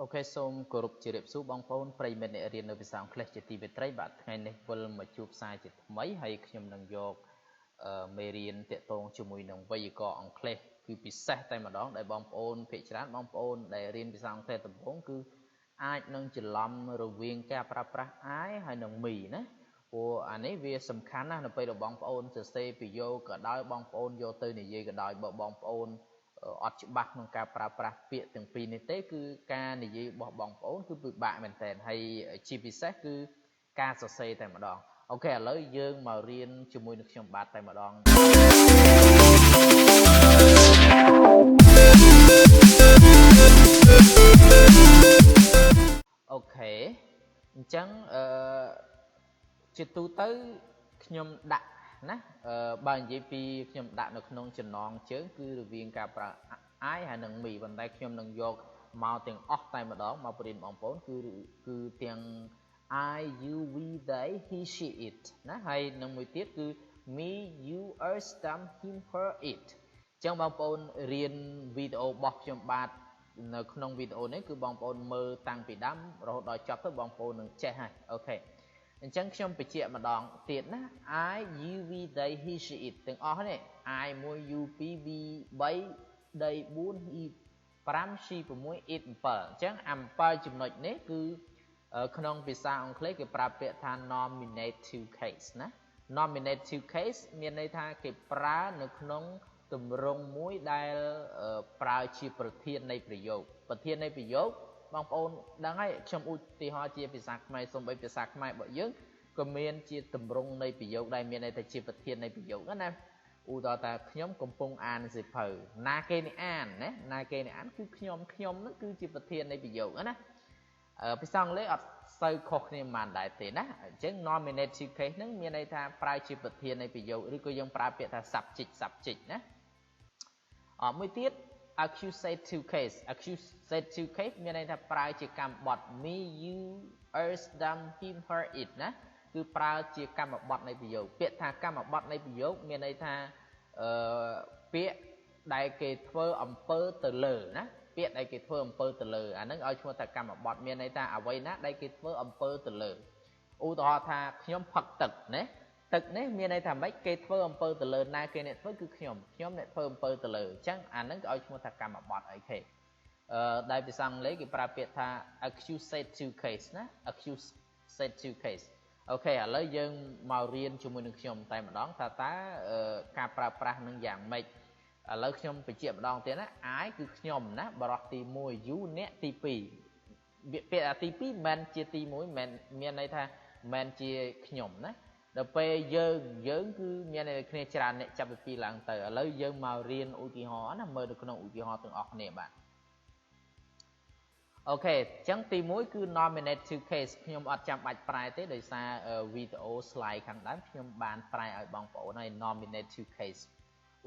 អូខេសូមគោរពជម្រាបសួរបងប្អូនប្រិយមិត្តអ្នករៀននៅភាសាអង់គ្លេសជាទីមេត្រីបាទថ្ងៃនេះវិលមកជួបផ្សាយជាថ្មីហើយខ្ញុំនឹងយកមេរៀនតាក់ទងជាមួយនឹងវេយ្យាករណ៍អង់គ្លេសគឺពិសេសតែម្ដងដែលបងប្អូនភាគច្រើនបងប្អូនដែលរៀនភាសាអង់គ្លេសដំបូងគឺអាចនឹងច្រឡំរវាងការប្រើប្រាស់ I ហើយនិង me ណាព្រោះអានេះវាសំខាន់ណាស់នៅពេលដែលបងប្អូនសរសេរប្រយោគក៏ដោយបងប្អូនយកទៅនិយាយក៏ដោយបើបងប្អូនអត់ច្បាស់ក្នុងការប្រើប្រាស់ពាក្យទាំងពីរនេះទេគឺការនិយាយរបស់បងប្អូនគឺពិបាកមែនទែនហើយជាពិសេសគឺការសរសេរតែម្ដងអូខេឥឡូវយើងមករៀនជាមួយនឹងខ្ញុំបាទតែម្ដងអូខេអញ្ចឹងជាទូទៅខ្ញុំដាក់ណាបើនិយាយពីខ្ញុំដាក់នៅក្នុងចំណងជើងគឺរវាងការប្រើ I ហើយនិង me ប៉ុន្តែខ្ញុំនឹងយកមកទាំងអស់តែម្ដងមកបរៀនបងប្អូនគឺទាំង I you we they he she it ណាហើយនឹងមួយទៀតគឺ me you us them him her it អញ្ចឹងបងប្អូនរៀនវីដេអូរបស់ខ្ញុំបាទនៅក្នុងវីដេអូនេះគឺបងប្អូនមើលតាំងពីដើមរហូតដល់ចប់ទៅបងប្អូននឹងចេះហើយអូខេអញ្ចឹងខ្ញុំបញ្ជាក់ម្ដងទៀតណា I you we they he she it ទាំងអស់នេះ I 1 you 2 we 3 they 4 he 5 she 6 it 7អញ្ចឹង7ចំណុចនេះគឺក្នុងភាសាអង់គ្លេសគេប្រើពាក្យថា nominative case ណា nominative case មានន័យថាគេប្រើនៅក្នុងទម្រង់មួយដែលប្រើជាប្រធាននៃប្រយោគប្រធាននៃប្រយោគបងប្អូនដឹងហើយខ្ញុំឧទាហរណ៍ជាភាសាខ្មែរសូម្បីភាសាខ្មែររបស់យើងក៏មានជាទម្រង់នៃប្រយោគដែលមានន័យថាជាប្រធាននៃប្រយោគណាឧទាហរណ៍ថាខ្ញុំកំពុងអានសៀវភៅណាគេនេះអានណាណាគេនេះអានគឺខ្ញុំហ្នឹងគឺជាប្រធាននៃប្រយោគណាភាសាអង់គ្លេសអត់សូវខុសគ្នាប៉ុន្មានដែរទេណាអញ្ចឹង nominative case ហ្នឹងមានន័យថាប្រើជាប្រធាននៃប្រយោគឬក៏យើងប្រើពាក្យថា subject ណាមួយទៀត accusative case មានន័យថាប្រើជាកម្មបត្តិ me you us them him her it ណាគឺប្រើជាកម្មបត្តិនៃប្រយោគពាក្យថាកម្មបត្តិនៃប្រយោគមានន័យថាពាក្យដែលគេធ្វើអំពើទៅលើណាពាក្យដែលគេធ្វើអំពើទៅលើអាហ្នឹងឲ្យឈ្មោះថាកម្មបត្តិមានន័យថាអ្វីណាដែលគេធ្វើអំពើទៅលើឧទាហរណ៍ថាខ្ញុំផឹកទឹកណាទឹកនេះមានន័យថាម៉េចគេធ្វើអំពើទៅលើណាគេអ្នកធ្វើគឺខ្ញុំអ្នកធ្វើអំពើទៅលើអញ្ចឹងអាហ្នឹងក៏ឲ្យឈ្មោះថាកម្មបត្តិអីគេដែលភាសាអង់គ្លេសគេប្រើពាក្យថា accusative case ណា accusative case អូខេឥឡូវយើងមករៀនជាមួយនឹងខ្ញុំតែម្ដងថាតើការប្រើប្រាស់នឹងយ៉ាងម៉េចឥឡូវខ្ញុំបញ្ជាក់ម្ដងទៀតណា I គឺខ្ញុំណាបរិះទី1 you អ្នកទី2ពាក្យទី2មិនជាទី1មិនមានន័យថាមិនជាខ្ញុំណាដល់ពេលយើងគឺមានន័យគ្នាច្រើនអ្នកចាប់ពី2ឡើងទៅឥឡូវយើងមករៀនឧទាហរណ៍ណាមើលនៅក្នុងឧទាហរណ៍ទាំងអស់គ្នាបាទអូខេអញ្ចឹងទី1គឺ nominative case ខ្ញុំអត់ចាំបាច់ប្រែទេដោយសារវីដេអូ slide ខាងដើមខ្ញុំបានប្រែឲ្យបងប្អូនហើយ nominative case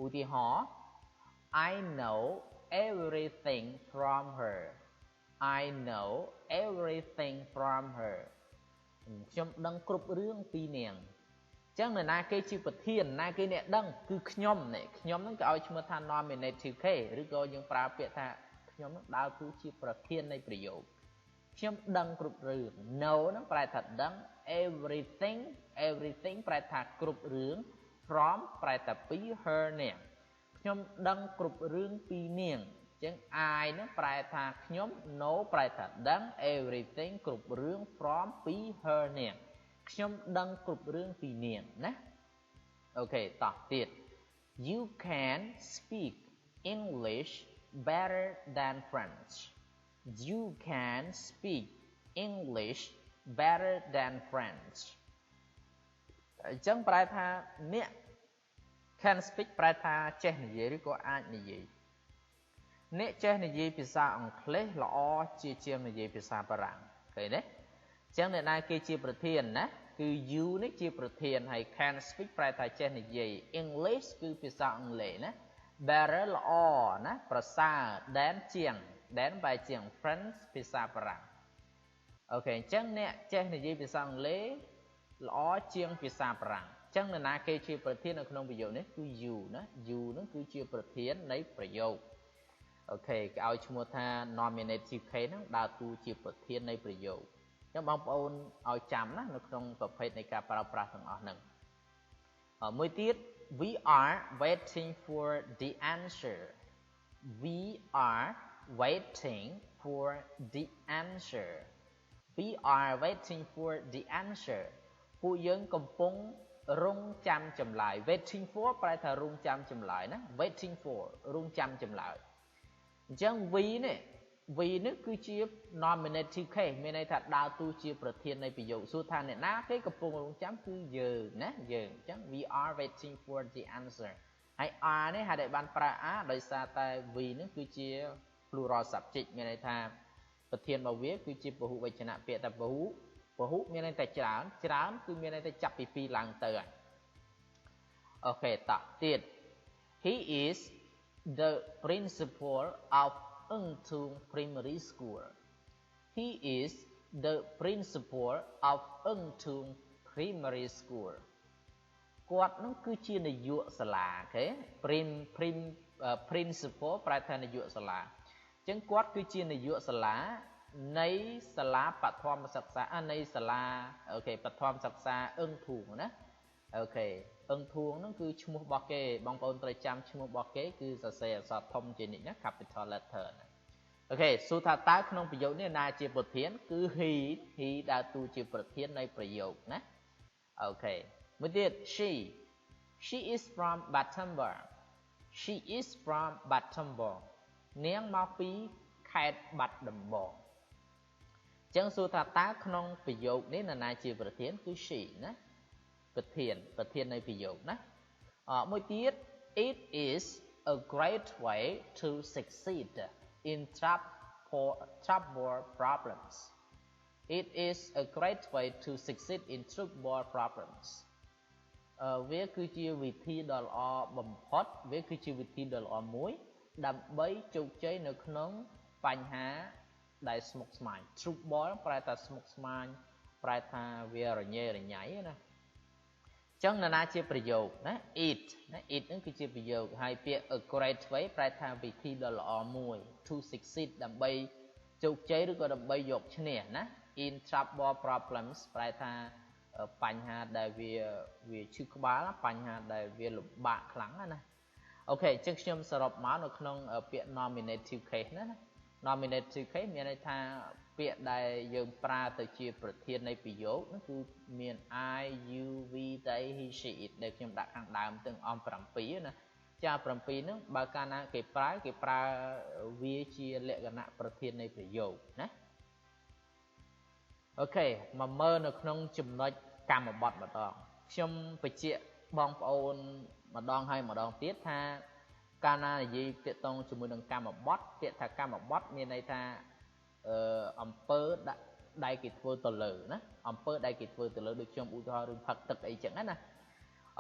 ឧទាហរណ៍ I know everything from her I know everything from her ខ្ញុំដឹងគ្រប់រឿងពីនាងអញ្ចឹងនរណាគេជាប្រធានណាគេអ្នកដឹងគឺខ្ញុំហ្នឹងក៏ឲ្យឈ្មោះថា nominative case ឬក៏យើងប្រើពាក្យថាខ្ញុំនឹងដើរតួជាប្រធាននៃប្រយោគខ្ញុំដឹងគ្រប់រឿង know ហ្នឹងប្រែថាដឹង everything ប្រែថាគ្រប់រឿង from ប្រែថាពី her នាងខ្ញុំដឹងគ្រប់រឿងពីនាងអញ្ចឹង I ហ្នឹងប្រែថាខ្ញុំ know ប្រែថាដឹង everything គ្រប់រឿង from ពី her នាងខ្ញុំដឹងគ្រប់រឿងពីនាងណាអូខេតោះទៀត you can speak English better than French you can speak English better than French អញ្ចឹងប្រែថាអ្នក can speak ប្រែថាចេះនិយាយឬក៏អាចនិយាយអ្នកចេះនិយាយភាសាអង់គ្លេសល្អជាងនិយាយភាសាបារាំងឃើញទេអញ្ចឹងអ្នកណាគេជាប្រធានណាគឺ you នេះជាប្រធានហើយ can speak ប្រែថាចេះនិយាយ English គឺភាសាអង់គ្លេសណា better ល្អណាប្រសើរ than ជាង than បែរជាង French ភាសាបារាំងអូខេអញ្ចឹងអ្នកចេះនិយាយភាសាអង់គ្លេសល្អជាងភាសាបារាំងអញ្ចឹងនរណាគេជាប្រធាននៅក្នុងប្រយោគនេះគឺ you ណា you នឹងគឺជាប្រធាននៃប្រយោគ អូខេគេឲ្យឈ្មោះថា nominative case ហ្នឹងដើរតួជាប្រធាននៃប្រយោគអញ្ចឹងបងប្អូនឲ្យចាំណានៅក្នុងប្រភេទនៃការប្រើប្រាស់ទាំងអស់ហ្នឹងមួយទៀត we are waiting for the answer we are waiting for the answer we are waiting for the answer ពួកយើងកំពុងរង់ចាំចម្លើយ waiting for ប្រែថារង់ចាំចម្លើយណា waiting for រង់ចាំចម្លើយអញ្ចឹង we នេះគឺជា nominative case មានន័យថាដើរតួជាប្រធាននៃប្រយោគសួរថាអ្នកណាគេកំពុងរង់ចាំគឺយើងណាយើងអញ្ចឹង we are waiting for the answer ហើយ are នេះហេតុដែលបានប្រើ are ដោយសារតែ we នេះគឺជា plural subject មានន័យថាប្រធានរបស់វាគឺជាពហុវចនៈពាក្យតែពហុមានន័យតែច្រើនគឺមានន័យថាចាប់ពី2ឡើងទៅហើយអូខេតទៀត he is the principal of Ung Thung Primary School he is the principal of Ung Thung Primary School គាត់នឹងគឺជានាយកសាលាអូខេ principal ប្រែថានាយកសាលាអញ្ចឹងគាត់គឺជានាយកសាលានៃសាលាបឋមសិក្សានៃសាលាអូខេបឋមសិក្សាអឹងធួងណាអូខេអឹងធួងហ្នឹងគឺឈ្មោះរបស់គេបងប្អូនត្រូវចាំឈ្មោះរបស់គេគឺសរសេរអក្សរធំជានិច្ចណា capital letter ណាអូខេសួរថាតើក្នុងប្រយោគនេះណាជាប្រធានគឺ he ដើរតួជាប្រធាននៃប្រយោគណាអូខេមួយទៀត she is from Battambang she is from Battambang នាងមកពីខេត្តបាត់ដំបងអញ្ចឹងសួរថាតើក្នុងប្រយោគនេះនរណាជាប្រធានគឺ she ណាប្រធាននៃប្រយោគណាមួយទៀត it is a great way to succeed in trouble problems it is a great way to succeed in trouble problems វាគឺជាវិធីដ៏ល្អបំផុតវាគឺជាវិធីដ៏ល្អមួយដើម្បីជោគជ័យនៅក្នុងបញ្ហាដែលស្មុគស្មាញ trouble ប្រែថាស្មុគស្មាញប្រែថាវារញ៉េរញ៉ៃណាអញ្ចឹងនរណាជាប្រយោគណា it ហ្នឹងគឺជាប្រយោគហើយពាក្យ a great way ប្រែថាវិធីដ៏ល្អមួយ to succeed ដើម្បីជោគជ័យឬក៏ដើម្បីយកឈ្នះណា in trouble problems ប្រែថាបញ្ហាដែលវាឈឺក្បាលបញ្ហាដែលវាលំបាកខ្លាំងណាអូខេអញ្ចឹងខ្ញុំសរុបមកនៅក្នុងពាក្យ nominative case ណា nominative case មានន័យថាពាក្យដែលយើងប្រើទៅជាប្រធាននៃប្រយោគនោះគឺមាន I you we they he she it ដែលខ្ញុំដាក់ខាងដើមទាំងអស់7ណាចា7ហ្នឹងបើកាលណាគេប្រើវាជាលក្ខណៈប្រធាននៃប្រយោគណាអូខេមកមើលនៅក្នុងចំណុចកម្មបត្តិម្ដងខ្ញុំបញ្ជាក់បងប្អូនម្ដងហើយម្ដងទៀតថាកាលណានិយាយទាក់ទងជាមួយនឹងកម្មបត្តិពាក្យថាកម្មបត្តិមានន័យថាអំពើដាក់ដៃគេធ្វើទៅលើណាអំពើដៃគេធ្វើទៅលើដូចខ្ញុំឧទាហរណ៍រឿងផឹកទឹកអីចឹងណា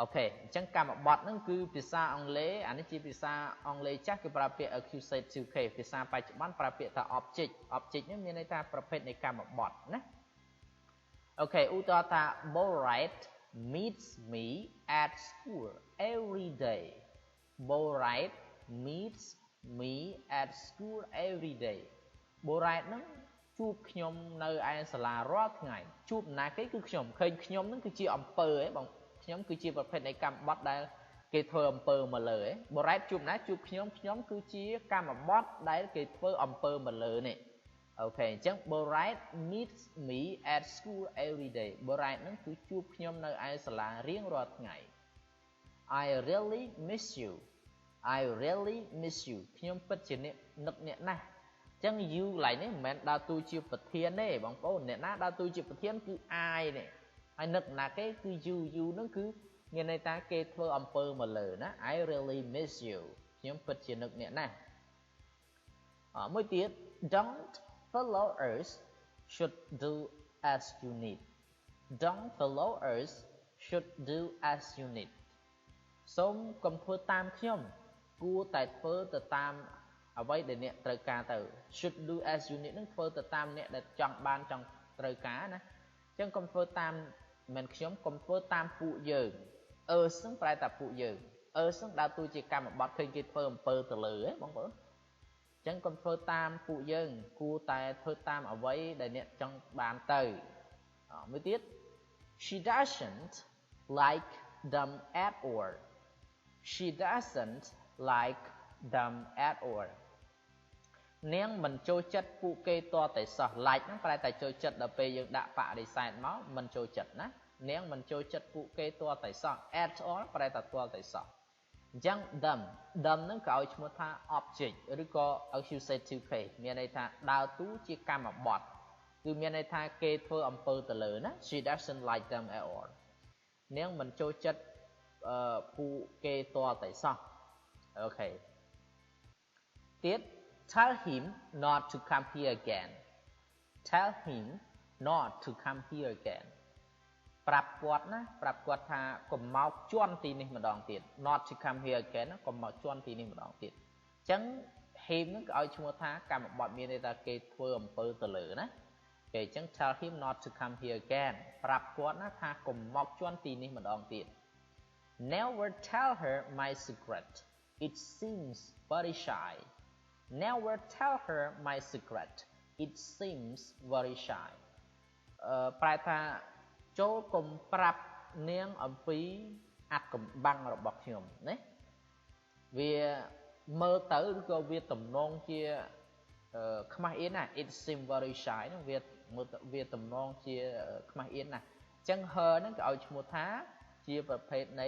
អូខេអញ្ចឹងកម្មបត្តិហ្នឹងគឺភាសាអង់គ្លេសអានេះជាភាសាអង់គ្លេសចាស់គេប្រើពាក្យ accusative case ភាសាបច្ចុប្បន្នប្រើពាក្យថា object នេះមានន័យថាប្រភេទនៃកម្មបត្តិណាអូខេឧទាហរណ៍ថា Borat meets me at school every day Borat meets me at school every day Borat ហ្នឹងជួបខ្ញុំនៅឯសាលារាល់ថ្ងៃជួបណាគេគឺខ្ញុំឃើញខ្ញុំហ្នឹងគឺជាអំពើហ៎បងខ្ញុំគឺជាប្រភេទនៃកម្មបត្តិដែលគេធ្វើអំពើមកលើហ៎ Borat ជួបណាជួបខ្ញុំគឺជាកម្មបត្តិដែលគេធ្វើអំពើមកលើនេះអូខេអញ្ចឹង Borat meets me at school every day Borat ហ្នឹងគឺជួបខ្ញុំនៅឯសាលារៀងរាល់ថ្ងៃ I really miss you ខ្ញុំពិតជានឹកអ្នកណាស់អញ្ចឹង you កន្លែងនេះមិនមែនដើរតួជាប្រធានទេបងប្អូនអ្នកណាដើរតួជាប្រធានគឺ I នេះហើយនឹកណាគេគឺ you ហ្នឹងគឺមានន័យថាគេធ្វើអំពើមកលើណា I really miss you ខ្ញុំពិតជានឹកអ្នកណាស់មួយទៀត don't followers should do as you needសូមកុំធ្វើតាមខ្ញុំគួរតែធ្វើទៅតាមអ្វីដែលអ្នកត្រូវការទៅ should do as you need នឹងធ្វើទៅតាមអ្នកដែលចង់បានចង់ត្រូវការណាអញ្ចឹងកុំធ្វើតាមមិនខ្ញុំកុំធ្វើតាមពួកយើងហ្នឹងប្រែថាពួកយើងហ្នឹងដើរតួជាកម្មបត្តិឃើញគេធ្វើអំពើទៅលើហ៎បងប្អូន ចឹងកុំធ្វើតាមពួកយើងគួរតែធ្វើតាមអ្វីដែលអ្នកចង់បានទៅមួយទៀត She doesn't like them at all She doesn't like them at all នាងមិនចូលចិត្តពួកគេតតែសោះ like ហ្នឹងប្រែតែចូលចិត្តដល់ពេលយើងដាក់បដិសេធមកមិនចូលចិត្តណានាងមិនចូលចិត្តពួកគេតតែសោះ at all ប្រែតែតតែសោះអញ្ចឹង them ហ្នឹងក៏ឲ្យឈ្មោះថា object ឬក៏ accusative case មានន័យថាដើរតួជាកម្មបត្តិគឺមានន័យថាគេធ្វើអំពើទៅលើណា She doesn't like them at all នាងមិនចូលចិត្តពួកគេតតែសោះអូខេទៀត Tell him not to come here again Tell him not to come here again ប្រាប់គាត់ណាប្រាប់គាត់ថាកុំមកជន់ទីនេះម្ដងទៀត not to come here again ណាកុំមកជន់ទីនេះម្ដងទៀតអញ្ចឹង him ហ្នឹងក៏ឲ្យឈ្មោះថាកម្មបត្តិមានន័យថាគេធ្វើអំពើទៅលើណាគេអញ្ចឹង tell him not to come here again ប្រាប់គាត់ណាថាកុំមកជន់ទីនេះម្ដងទៀត Never tell her my secret it seems very shy Never tell her my secret it seems very shy ប្រែថាចូលកុំប្រាប់នាងអំពីអាថ៌កំបាំងរបស់ខ្ញុំណាវាមើលទៅឬក៏វាទំនងជាខ្មាស់អៀនណា it seem very shy ហ្នឹងវាទំនងជាខ្មាស់អៀនណាអញ្ចឹង her ហ្នឹងក៏ឲ្យឈ្មោះថាជាប្រភេទនៃ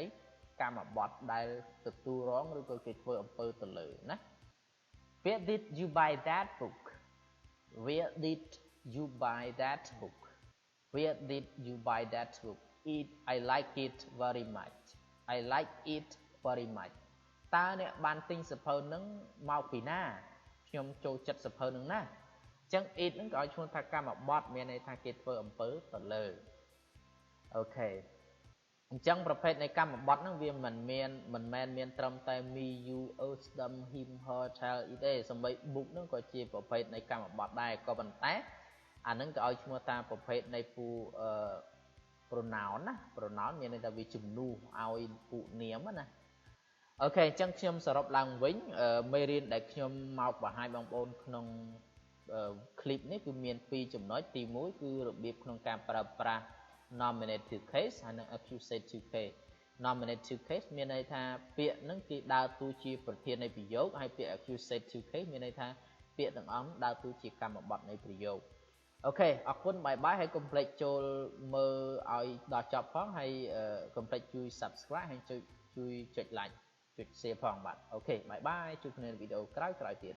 កម្មបត្តិដែលទទួលរងឬក៏គេធ្វើអំពើទៅលើណា Where did you buy that book Where did you buy that book Where did you buy that book I like it very much I like it very much តើអ្នកបានទិញសៀវភៅហ្នឹងមកពីណាខ្ញុំចូលចិត្តសៀវភៅហ្នឹងណាអញ្ចឹង it ហ្នឹងក៏ឲ្យឈ្មោះថាកម្មបត្តិមានន័យថាគេធ្វើអំពើទៅលើអូខេអញ្ចឹងប្រភេទនៃកម្មបត្តិហ្នឹងវាមិនមែនមានត្រឹមតែ me you us them him her tell it ទេសម្បី book ហ្នឹងក៏ជាប្រភេទនៃកម្មបត្តិដែរក៏ប៉ុន្តែអាហ្នឹងក៏ឲ្យឈ្មោះថាប្រភេទនៃពូpronoun ណា pronoun មានន័យថាវាជំនួសឲ្យពួកនាមណាអូខេអញ្ចឹងខ្ញុំសរុបឡើងវិញមេរៀនដែលខ្ញុំមកបង្ហាញបងប្អូនក្នុងคลิปនេះគឺមាន2ចំណុចទី1គឺរបៀបក្នុងការប្រើប្រាស់ nominative case ហើយនិង accusative case nominative case មានន័យថាពាក្យហ្នឹងគេដើរតួជាប្រធាននៃប្រយោគហើយពាក្យ accusative case មានន័យថាពាក្យទាំងអស់ដើរតួជាកម្មបត្តិនៃប្រយោគអូខេអរគុណបាយបាយហើយកុំភ្លេចចូលមើលឲ្យដល់ចប់ផងហើយកុំភ្លេចជួយ subscribe ហើយជួយចុច like ចុច share ផងបាទអូខេបាយបាយជួបគ្នានៅវីដេអូក្រោយៗទៀត